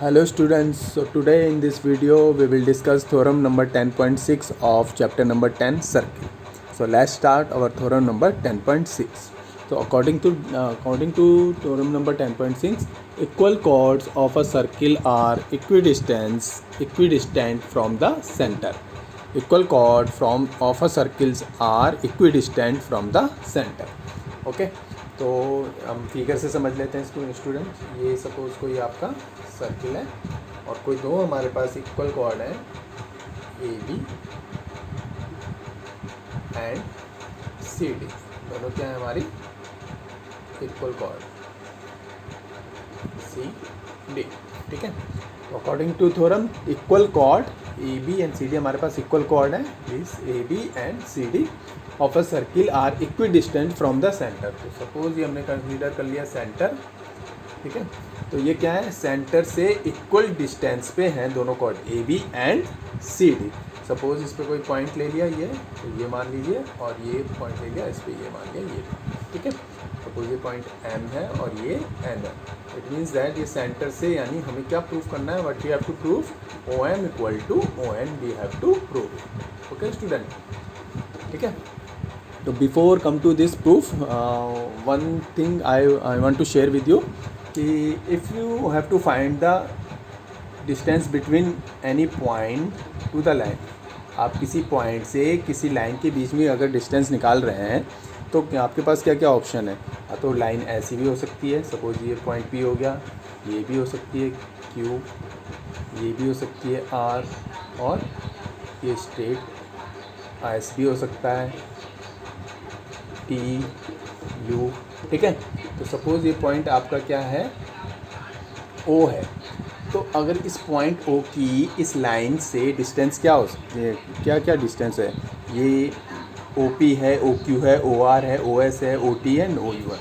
Hello students, so today in this video we will discuss theorem number 10.6 of chapter number 10 circle. So let's start our theorem number 10.6. So according to theorem number 10.6, equal chords of a circle are equidistant from the center. Equal chord of a circles are equidistant from the center. Okay. तो हम figure से समझ लेते हैं इसको students. ये suppose कोई आपका सर्किल है और कोई दो हमारे पास इक्वल कॉर्ड है A B and C D. दोनों क्या है हमारी इक्वल कॉर्ड सी डी। ठीक है, तो according to theorem equal chord A B and C D, हमारे पास इक्वल कॉर्ड है this A B and C D of a circle are equidistant from the centre. तो सपोज ये हमने consider कर लिया सेंटर। ठीक है, तो ये क्या है, सेंटर से इक्वल डिस्टेंस पे हैं दोनों chord A B and C D. Suppose इस पर कोई पॉइंट ले लिया ये, तो ये मान लीजिए, और ये पॉइंट ले लिया इस पर, ये मान लिया ये। ठीक है, सपोज ये पॉइंट एम है और ये एन है। इट मीन्स दैट ये सेंटर से, यानी हमें क्या प्रूव करना है, what we have to prove, O M equal to O N we have to prove. Okay student, ठीक है। तो before come to this proof, one thing I want to share with you कि if you have to find the distance between any point to the line, आप किसी point से किसी line के बीच में अगर डिस्टेंस निकाल रहे हैं तो आपके पास क्या क्या ऑप्शन है। तो लाइन ऐसी भी हो सकती है, सपोज ये पॉइंट पी हो गया, ये भी हो सकती है क्यू, ये भी हो सकती है आर, और ये स्ट्रेट एस भी हो सकता है टी यू। ठीक है, तो सपोज़ ये पॉइंट आपका क्या है, ओ है। तो अगर इस पॉइंट ओ की इस लाइन से डिस्टेंस क्या हो सकती है, क्या क्या डिस्टेंस है, ये ओ पी है, ओ क्यू है, ओ आर है, ओ एस है, ओ टी है, ओ यू है।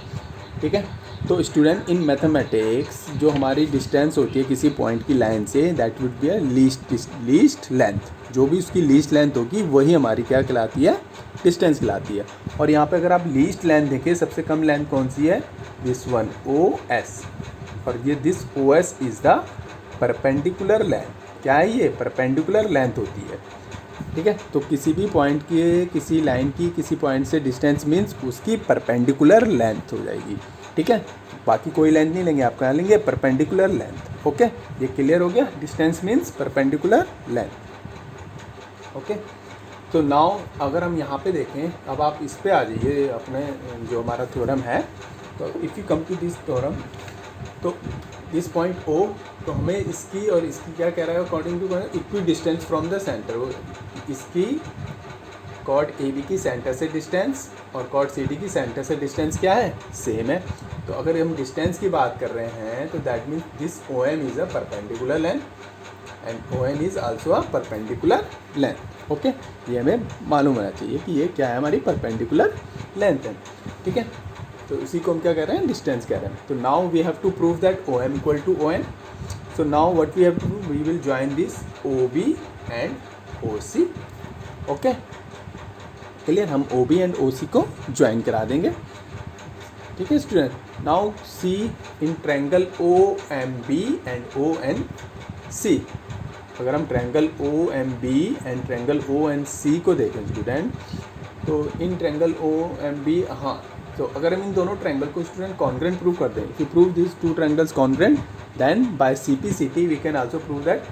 ठीक है, तो स्टूडेंट इन मैथमेटिक्स जो हमारी डिस्टेंस होती है किसी पॉइंट की लाइन से, that would be a least length. जो भी उसकी लीस्ट लेंथ होगी वही हमारी क्या कहलाती है, डिस्टेंस कहलाती है। और यहाँ पे अगर आप लीस्ट लेंथ देखें, सबसे कम लेंथ कौन सी है, दिस वन ओ एस, और ये this O S is the perpendicular length. क्या है ये, परपेंडिकुलर लेंथ होती है। ठीक है, तो किसी भी पॉइंट की, किसी लाइन की किसी पॉइंट से डिस्टेंस मीन्स उसकी परपेंडिकुलर लेंथ हो जाएगी। ठीक है, बाकी कोई लेंथ नहीं लेंगे, आप कहाँ लेंगे, परपेंडिकुलर लेंथ। ओके, ये क्लियर हो गया, distance means perpendicular length. Okay, तो नाउ अगर हम यहाँ पे देखें, अब आप इस पे आ जाइए अपने जो हमारा थ्योरम है। तो if you come to this theorem, तो दिस पॉइंट ओ, तो हमें इसकी और इसकी क्या कह रहा है, according to equidistance from the centre. वो इसकी कॉर्ड ए बी की सेंटर से डिस्टेंस और कॉर्ड सी डी की सेंटर से डिस्टेंस क्या है, सेम है। तो अगर हम डिस्टेंस की बात कर रहे हैं तो that means this O M is a perpendicular length and O N is also a perpendicular length. Okay, ये हमें मालूम होना चाहिए कि ये क्या है, हमारी परपेंडिकुलर लेंथ है। ठीक है, तो इसी को हम क्या कह रहे हैं, डिस्टेंस कह रहे हैं। तो now we have to prove that O M equal to O N. So now what we have to do, we will join this O B and O C. Okay, clear, हम O B and O सी को join करा देंगे। ठीक है student, now see in triangle O M B and O N C. अगर हम triangle O M B and triangle O N C को देखें स्टूडेंट, तो in triangle O M B, हाँ, तो अगर हम इन दोनों ट्रायंगल को स्टूडेंट कॉन्ग्रेंट प्रूव कर दें, if you prove this two triangles congruent, then by C P C T we can also prove that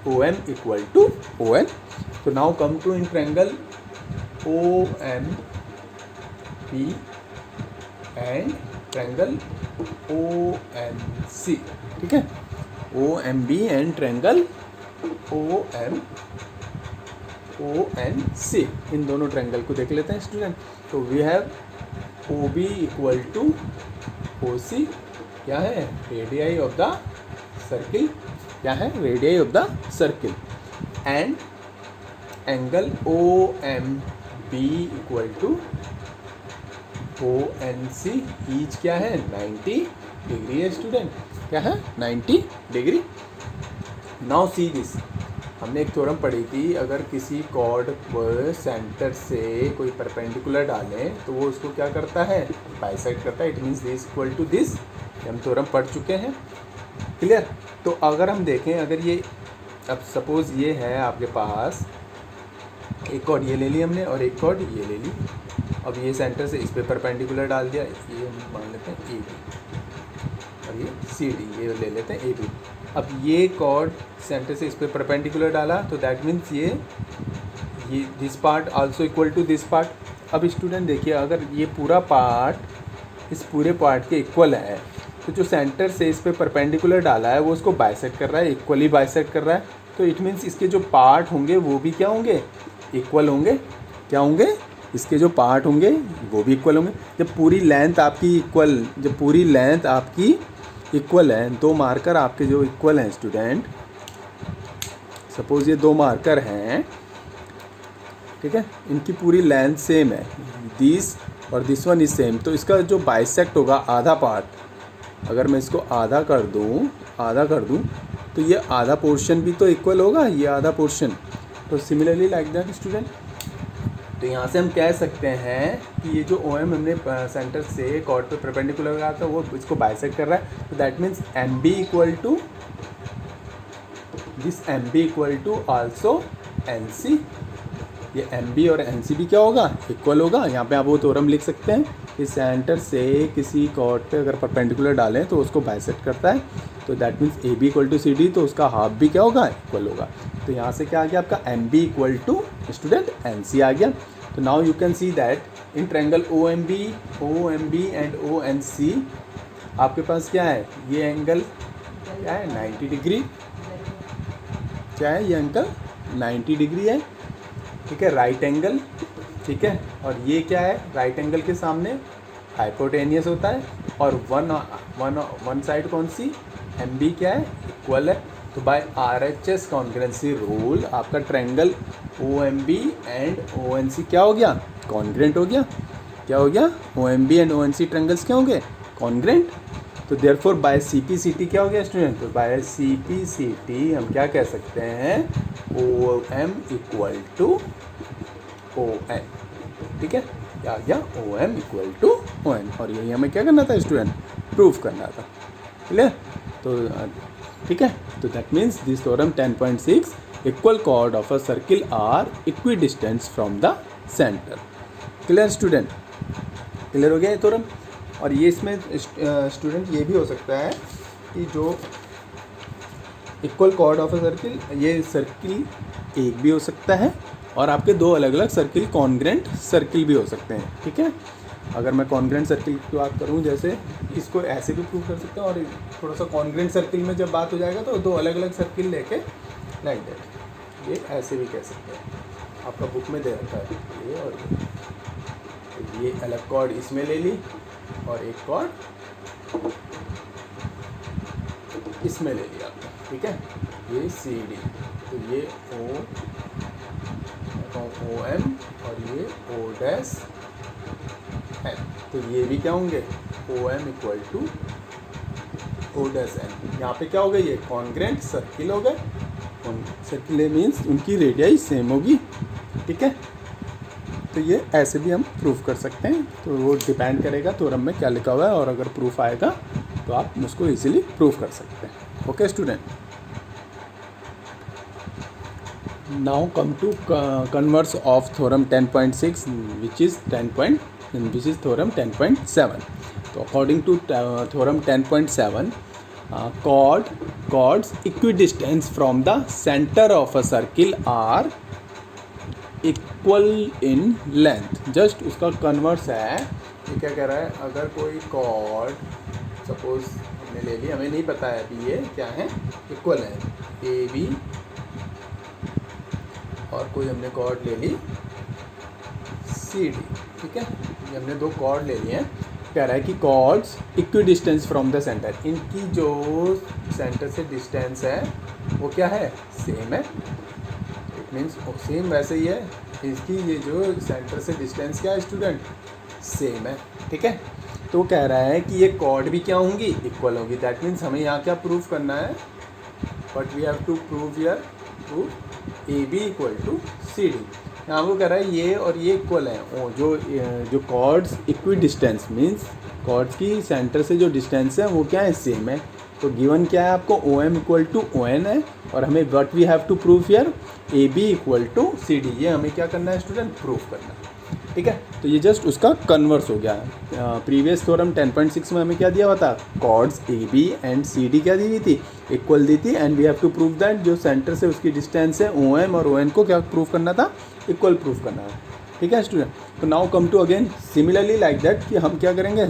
O M equal to O N. तो now come to in triangle O M B and triangle O N C. ठीक है, O M B and triangle O N C, इन दोनों triangle को देख लेते हैं student. तो we have O B equal to O C, क्या है, रेडियाई ऑफ द सर्किल, क्या है, radii of the circle, and angle O M B equal to O N C, each क्या है, 90 डिग्री है स्टूडेंट, क्या है, 90 डिग्री। नाउ सी दिस, हमने एक थ्योरम पढ़ी थी, अगर किसी कॉर्ड पर सेंटर से कोई परपेंडिकुलर डालें तो वो उसको क्या करता है, बाइसेक्ट करता है। It means this equal to this, हम थ्योरम पढ़ चुके हैं। क्लियर, तो अगर हम देखें, अगर ये अब सपोज़ ये है आपके पास एक कॉर्ड ये ले ली हमने और एक कॉर्ड ये ले ली। अब ये सेंटर से इस पे परपेंडिकुलर डाल दिया, ये हम मान लेते हैं ए बी और ये सी डी, ये ले लेते हैं ए बी। अब ये कॉर्ड सेंटर से इस पे परपेंडिकुलर डाला तो दैट मीन्स ये this part also equal to this part. अब स्टूडेंट देखिए, अगर ये पूरा पार्ट इस पूरे पार्ट के इक्वल है तो जो सेंटर से इस पे परपेंडिकुलर डाला है वो उसको बाइसेक्ट कर रहा है, इक्वली बाइसेक्ट कर रहा है। तो इट मीन्स इसके जो पार्ट होंगे वो भी क्या होंगे, इक्वल होंगे। क्या होंगे, इसके जो पार्ट होंगे वो भी इक्वल होंगे। जब पूरी लेंथ आपकी इक्वल है, दो मार्कर आपके जो इक्वल हैं स्टूडेंट, सपोज ये दो मार्कर हैं, ठीक है, इनकी पूरी लेंथ सेम है, दिस और दिस वन इज सेम, तो इसका जो बाइसेक्ट होगा आधा पार्ट, अगर मैं इसको आधा कर दूं तो ये आधा पोर्शन भी तो इक्वल होगा, ये आधा पोर्शन। तो सिमिलरली लाइक दैट स्टूडेंट, तो यहाँ से हम कह सकते हैं कि ये जो ओ एम हमने सेंटर से कॉर्ड पे परपेंडिकुलर लगा था वो इसको बाइसेक्ट कर रहा है। तो that means M B equal to this, M B equal to also N C. ये एम बी और एन सी भी क्या होगा, इक्वल होगा। यहाँ पे आप वो थ्योरम लिख सकते हैं कि सेंटर से किसी कॉर्ड पे अगर परपेंडिकुलर डालें तो उसको बाइसेक्ट करता है। तो that means A B equal to C D, तो उसका हाफ भी क्या होगा, इक्वल होगा। तो यहाँ से क्या आ गया आपका M B equal to student N C आ गया। तो now you can see that in triangle O M B and O N C आपके पास क्या है, ये एंगल क्या है, 90 डिग्री। क्या है ये एंगल, 90 डिग्री है, ठीक है, राइट एंगल, ठीक है। और ये क्या है, राइट एंगल के सामने हाइपोटेनियस होता है। और वन साइड कौन सी, एम बी क्या है, इक्वल है। तो by R H S congruency rule आपका triangle O M B and O N C क्या हो गया, कॉन्ग्रेंट हो गया। क्या हो गया, O M B and O N C triangles क्या होंगे, कॉन्ग्रेंट। तो therefore by C P C T क्या हो गया स्टूडेंट, तो by C P C T हम क्या कह सकते हैं, O M equal to O N, ठीक है, क्या आ गया, O M equal to O N. और यही हमें क्या करना था स्टूडेंट, प्रूफ करना था, क्लियर। तो ठीक है, तो that means this theorem 10.6 equal chord of a circle are equidistance from the centre. Clear student, clear हो गया ये थ्योरम। और ये इसमें स्टूडेंट ये भी हो सकता है कि जो equal chord of a circle, ये सर्किल एक भी हो सकता है और आपके दो अलग अलग सर्किल कॉन्ग्रेंट सर्किल भी हो सकते हैं, ठीक है। अगर मैं कॉन्ग्रेंट सर्किल की बात करूं, जैसे इसको ऐसे भी प्रूव कर सकते हैं, और थोड़ा सा कॉन्ग्रेंट सर्किल में जब बात हो जाएगा तो दो अलग अलग सर्किल लेके लाइक दैट, ये ऐसे भी कह सकते हैं, आपका बुक में दे रखा है ये। और ये अलग कॉर्ड इसमें ले ली और एक कॉर्ड इसमें ले लिया, ठीक है, ये सी डी, तो ये ओ एम और ये ओ डैश एन, तो ये भी क्या होंगे, O M equal to O dash N. यहाँ पे क्या हो गया, ये कॉन्ग्रेंट सर्किल हो गए। सर्किल मीन्स उनकी रेडियाई सेम होगी, ठीक है। तो ये ऐसे भी हम प्रूफ कर सकते हैं। तो वो डिपेंड करेगा थ्योरम में क्या लिखा हुआ है, और अगर प्रूफ आएगा तो आप उसको इजीली प्रूफ कर सकते हैं। Okay student, now come to converse of theorem 10.6 which is theorem 10.7. तो according to theorem 10.7 chords equidistant from the center of a circle are equal in length. Just उसका कन्वर्स है। ये क्या कह रहा है, अगर कोई कॉर्ड सपोज हमने ले ली, हमें नहीं पता है अभी ये क्या है, इक्वल है ए बी, और कोई हमने कॉर्ड ले ली सी डी, ठीक है, ये हमने दो कॉर्ड ले लिए हैं। कह रहा है कि chords equidistance from the centre, इनकी जो सेंटर से डिस्टेंस है वो क्या है, सेम है। इट मीन्स सेम वैसे ही है, इसकी ये जो सेंटर से डिस्टेंस क्या है स्टूडेंट, सेम है, ठीक है। तो वो कह रहा है कि ये कॉर्ड भी क्या होंगी, इक्वल होंगी। दैट मीन्स हमें यहाँ क्या प्रूफ करना है, but we have to prove here to A B equal to C D. यहाँ वो कह रहा है ये और ये इक्वल है। वो जो chords equidistance means chords की सेंटर से जो डिस्टेंस है वो क्या है, सेम है। तो गिवन क्या है आपको, O M equal to O N है, और हमें what we have to prove here, A B equal to C D, ये हमें क्या करना है स्टूडेंट, प्रूव करना है, ठीक है। तो ये जस्ट उसका कन्वर्स हो गया है। प्रीवियस थ्योरम 10.6 में हमें क्या दिया हुआ था, chords A B and C D क्या दी हुई थी, इक्वल दी थी, and we have to prove that जो सेंटर से उसकी डिस्टेंस है ओ एम और ओ एन को क्या प्रूव करना था, इक्वल प्रूव करना है, ठीक है स्टूडेंट। तो now come to again similarly like that कि हम क्या करेंगे,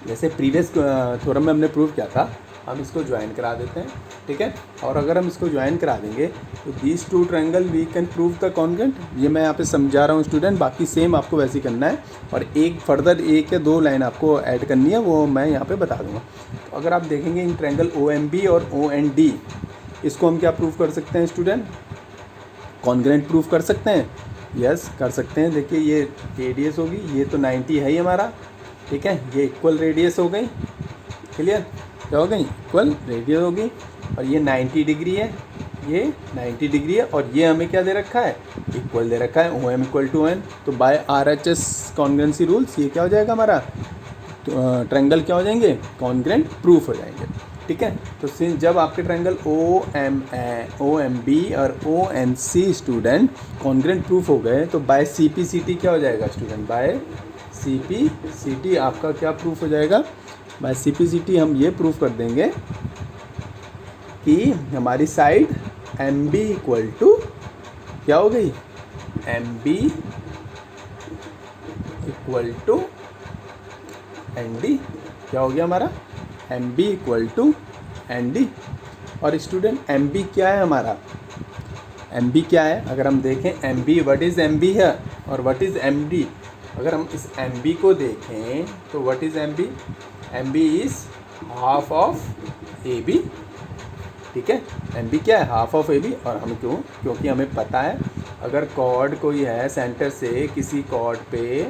जैसे प्रीवियस थ्योरम में हमने प्रूव किया था, हम इसको ज्वाइन करा देते हैं, ठीक है। और अगर हम इसको ज्वाइन करा देंगे तो these two triangle we can prove the congruent. ये मैं यहाँ पे समझा रहा हूँ स्टूडेंट, बाकी सेम आपको वैसे ही करना है, और एक फर्दर एक या दो लाइन आपको ऐड करनी है, वो मैं यहाँ पे बता दूँगा। तो अगर आप देखेंगे in triangle O M B और ओ एन डी, इसको हम क्या प्रूव कर सकते हैं स्टूडेंट, कॉन्ग्रुएंट प्रूव कर सकते हैं, यस कर सकते हैं। देखिए ये रेडियस होगी, ये तो 90 है ही हमारा, ठीक है, ये इक्वल रेडियस हो गई, क्लियर, क्या हो गई, इक्वल रेडियस होगी, और ये 90 डिग्री है, ये 90 डिग्री है, और ये हमें क्या दे रखा है, इक्वल दे रखा है, O M equal to N. तो by R H S congruency rules ये क्या हो जाएगा हमारा, ट्रायंगल क्या हो जाएंगे, कॉन्ग्रुएंट प्रूफ हो जाएंगे, ठीक है। तो सिंस जब आपके ट्रायंगल ओ एम बी और O N C student congruent proof हो गए, तो by C P C T क्या हो जाएगा student, by C P C T आपका क्या प्रूफ हो जाएगा, by C P C T हम ये प्रूफ कर देंगे कि हमारी side M B equal to क्या हो गई, M B equal to N D, क्या हो गया हमारा, M B equal to N D. और स्टूडेंट एम बी क्या है हमारा, एम बी क्या है, अगर हम देखें M B, what is M B है और व्हाट इज़ एम डी। अगर हम इस एम बी को देखें तो what is M B, M B is half of A B, ठीक है, एम बी क्या है, हाफ ऑफ ए बी। और हम क्योंकि हमें पता है अगर कॉर्ड कोई है सेंटर से किसी कॉर्ड पे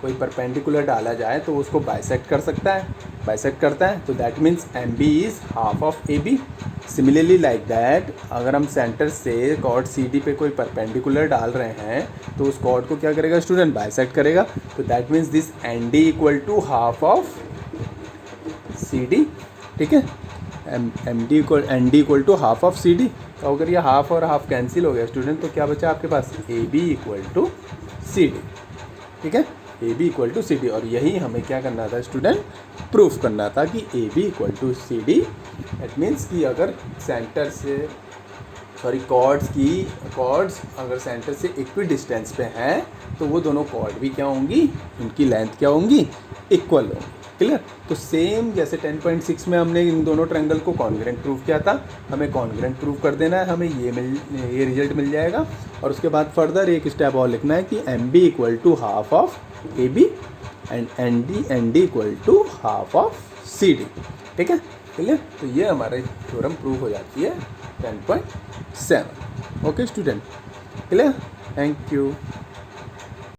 कोई परपेंडिकुलर डाला जाए तो उसको बाइसेक्ट कर सकता है, बाइसेक्ट करता है, तो that means M B is half of A B. Similarly like that अगर हम सेंटर से कॉर्ड सी डी पे कोई परपेंडिकुलर डाल रहे हैं तो उस कॉर्ड को क्या करेगा स्टूडेंट, बाइसेक्ट करेगा, तो that means this N D equal to half of C D, ठीक है, M D equal N D equal to half of C D. तो अगर ये हाफ और हाफ कैंसिल हो गया स्टूडेंट, तो क्या बचा आपके पास, A B equal to C D, ठीक है, A B equal to C D. और यही हमें क्या करना था स्टूडेंट, प्रूफ करना था कि A B equal to C D. It means कि अगर सेंटर से कॉर्ड्स अगर सेंटर से इक्वी डिस्टेंस पे हैं तो वो दोनों कॉर्ड भी क्या होंगी, उनकी लेंथ क्या होंगी, इक्वल होंगी, क्लियर। तो सेम जैसे 10.6 में हमने इन दोनों ट्रायंगल को कॉन्ग्रुएंट प्रूव किया था, हमें कॉन्ग्रुएंट प्रूव कर देना है, हमें ये रिजल्ट मिल जाएगा। और उसके बाद फर्दर एक स्टेप और लिखना है कि M B equal to half of A B and N D equal to half of C D, ठीक है, क्लियर। तो ये हमारे थ्योरम प्रूव हो जाती है 10.7। Okay student, clear, thank you.